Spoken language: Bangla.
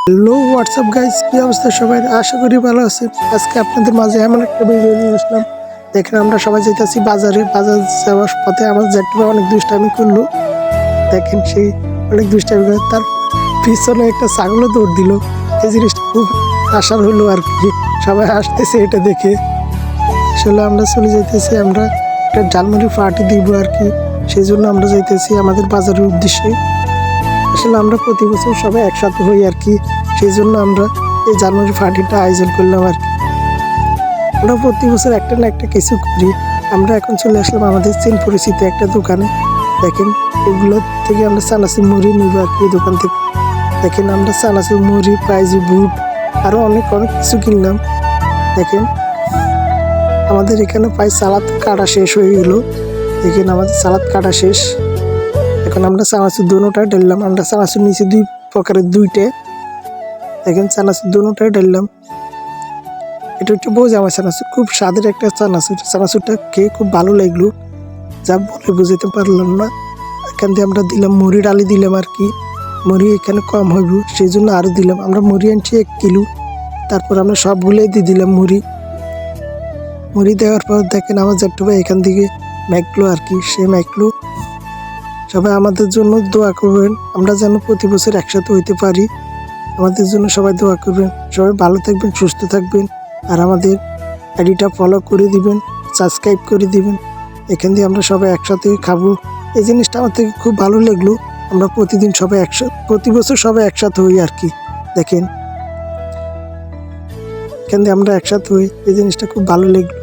হ্যালো হোয়াটসঅ্যাপ গাইজ, কি অবস্থা সবাই? আশা করি ভালো আছেন। আজকে আপনাদের মাঝে এমন একটা ভিডিও নিয়ে আসলাম। দেখেন আমরা সবাই যেতেছি বাজারে। বাজার যাওয়ার পথে আমার জ্যাঠুরা অনেক দুষ্টামি করলো। দেখেন সেই অনেক দুষ্টামি করে, তার পিছনে একটা ছাগলও দৌড় দিল। এই জিনিসটা খুব আশার হলো আর কি। সবাই আসতেছে এটা দেখে। আসলে আমরা চলে যাইতেছি, আমরা একটা ঝালমুড়ি পার্টি দিব আর কি। সেই জন্য আমরা যাইতেছি আমাদের বাজারের উদ্দেশ্যে। আসলে আমরা প্রতি বছর সবাই একসাথে হই আর কি। সেই জন্য আমরা এই জানুয়ারি পার্টিটা আয়োজন করলাম আর কি। আমরা প্রতি বছর একটা না একটা কিছু করি। আমরা এখন চলে আসলাম আমাদের চেন পরিচিত একটা দোকানে। দেখেন এগুলো থেকে আমরা চানাচুর মুড়ি নিব আর কি। এই দোকান থেকে দেখেন আমরা চানাচুর মুড়ি, প্রাইজি, বুট আরও অনেক অনেক কিছু কিনলাম। দেখেন আমাদের এখানে প্রায় সালাদ কাটা শেষ হয়ে গেলো। দেখেন আমাদের সালাদ কাটা শেষ। এখন আমরা চানাচুর দোনোটা ঢাললাম। আমরা চানাচুর নিচে দুই প্রকারের দুইটে। দেখেন চানাচুর দোনোটাই ঢাললাম। এটা হচ্ছে বোঝামা চানাচুর, খুব স্বাদের একটা চানাচুর। চানাচুরটা খেয়ে খুব ভালো লাগলো, যা বলে বুঝাতে পারলাম না। এখান দিয়ে আমরা দিলাম মুড়ি, ডালি দিলাম আর কি। মুড়ি এখানে কম হইব সেই জন্য আরও দিলাম। আমরা মুড়ি আনছি 1 কিলো। তারপর আমরা সবগুলোই দিয়ে দিলাম মুড়ি। মুড়ি দেওয়ার পর দেখেন আমার জ্যাঠু ভাই এখান থেকে মাইকলো আর কি। সে মাইকলো। সবাই আমাদের জন্য দোয়া করবেন, আমরা যেন প্রতি বছর একসাথে হইতে পারি। আমাদের জন্য সবাই দোয়া করবেন। সবাই ভালো থাকবেন, সুস্থ থাকবেন। আর আমাদের আইডিটা ফলো করে দিবেন, সাবস্ক্রাইব করে দিবেন। এখান দিয়ে আমরা সবাই একসাথে খাবো। এই জিনিসটা আমার থেকে খুব ভালো লাগলো। আমরা প্রতিদিন সবাই প্রতি বছর সবাই একসাথে হই আর কি। দেখেন এখান দিয়ে আমরা একসাথে হই, এই জিনিসটা খুব ভালো লাগলো।